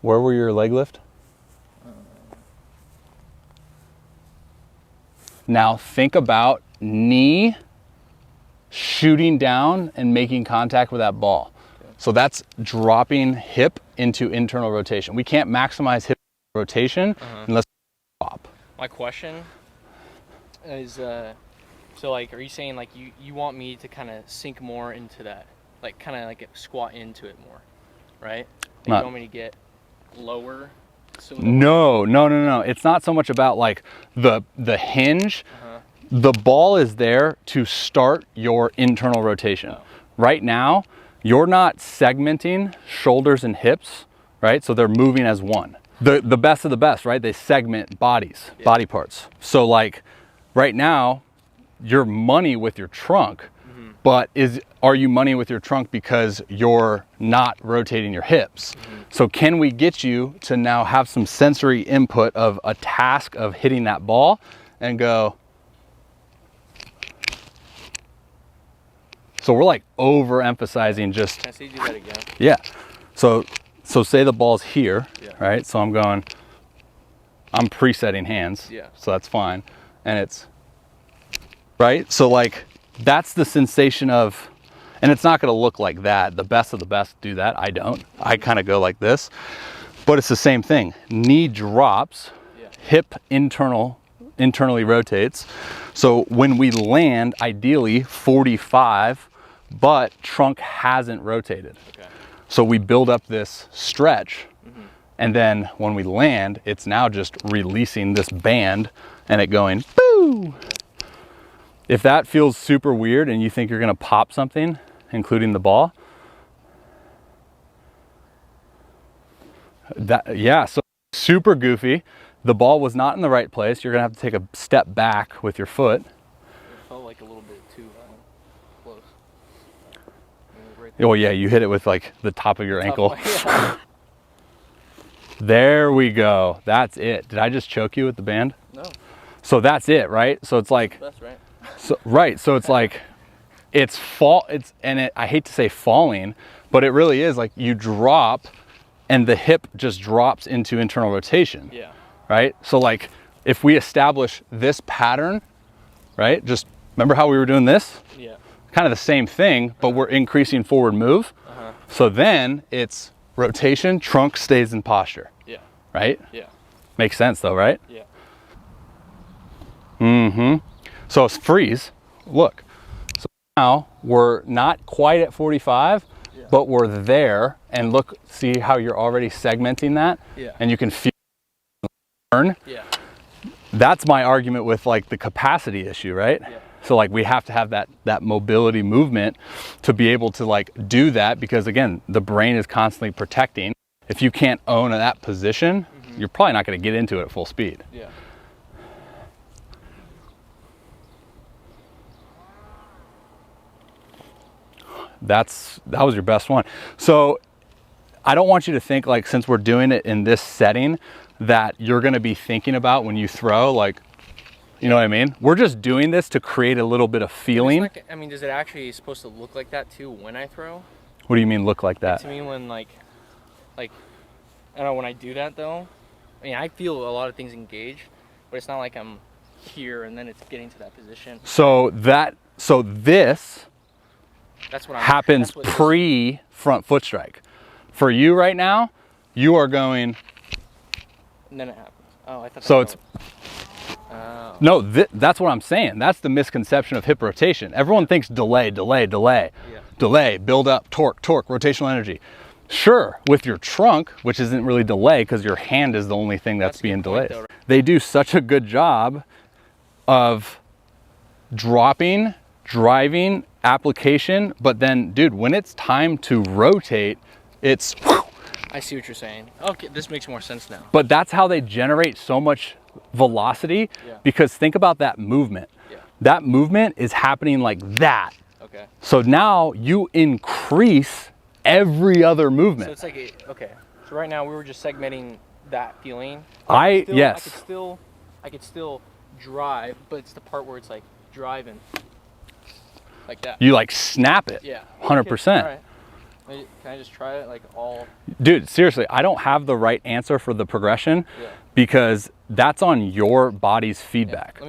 Where were your leg lift? Now think about knee shooting down and making contact with that ball. Okay. So that's dropping hip into internal rotation. We can't maximize hip rotation unless we drop. My question is, so like, are you saying like you want me to kind of sink more into that, like kind of like squat into it more, right? You want me to get lower? So no. It's not so much about like the hinge. The ball is there to start your internal rotation. Oh. Right now, you're not segmenting shoulders and hips, right? So they're moving as one. The best of the best, right? They segment bodies, body parts. So like right now, you're money with your trunk, but are you money with your trunk because you're not rotating your hips? So can we get you to now have some sensory input of a task of hitting that ball and go, so we're like overemphasizing just. Can I see you do that again? Yeah. So say the ball's here, right? So I'm presetting hands. Yeah. So that's fine. And it's, right? So like, that's the sensation of, and it's not going to look like that. The best of the best do that. I don't. I kind of go like this, but it's the same thing. Knee drops, hip internally rotates. So when we land, ideally 45, but trunk hasn't rotated. Okay. So we build up this stretch, and then when we land, it's now just releasing this band and it going, boo! If that feels super weird and you think you're gonna pop something, including the ball, so super goofy. The ball was not in the right place. You're gonna have to take a step back with your foot. It felt like a little bit too close. Right, oh yeah, you hit it with like the top of your ankle. There we go. That's it. Did I just choke you with the band? No. So that's it, right? So it's like, that's right. So it's like, I hate to say falling, but it really is like you drop and the hip just drops into internal rotation. Yeah. Right? So like if we establish this pattern, right? Just remember how we were doing this? Yeah. Kind of the same thing, but we're increasing forward move. So then it's rotation, trunk stays in posture. Yeah. Right? Yeah. Makes sense though, right? Yeah. So it's freeze. Look. So now we're not quite at 45, but we're there, and look, see how you're already segmenting that? Yeah. And you can feel turn. Yeah. That's my argument with like the capacity issue, right? Yeah. So like we have to have that mobility movement to be able to like do that, because again, the brain is constantly protecting. If you can't own that position, you're probably not going to get into it at full speed. Yeah. That was your best one. So I don't want you to think like, since we're doing it in this setting, that you're going to be thinking about when you throw, like, you know what I mean? We're just doing this to create a little bit of feeling. Like, I mean, does it actually supposed to look like that too when I throw? What do you mean look like that? To me, when like, I don't know, when I do that though, I mean, I feel a lot of things engaged, but it's not like I'm here and then it's getting to that position. So this that's what happens pre front foot strike. For you right now, you are going. And then it happens. Oh, I thought. So it's. No, that's what I'm saying. That's the misconception of hip rotation. Everyone thinks delay. Yeah. Delay, build up, torque, rotational energy. Sure, with your trunk, which isn't really delay because your hand is the only thing that's being delayed. Though, right? They do such a good job of dropping, driving, application, but then, dude, when it's time to rotate, it's. I see what you're saying. Okay, this makes more sense now. But that's how they generate so much velocity, because think about that movement. Yeah. That movement is happening like that. Okay. So now you increase every other movement. So it's like, okay. So right now we were just segmenting that feeling. Yes. I could still drive, but it's the part where it's like driving like that. You like snap it. Yeah. 100%. Right. Wait, can I just try it like all? Dude, seriously, I don't have the right answer for the progression because that's on your body's feedback. Yeah.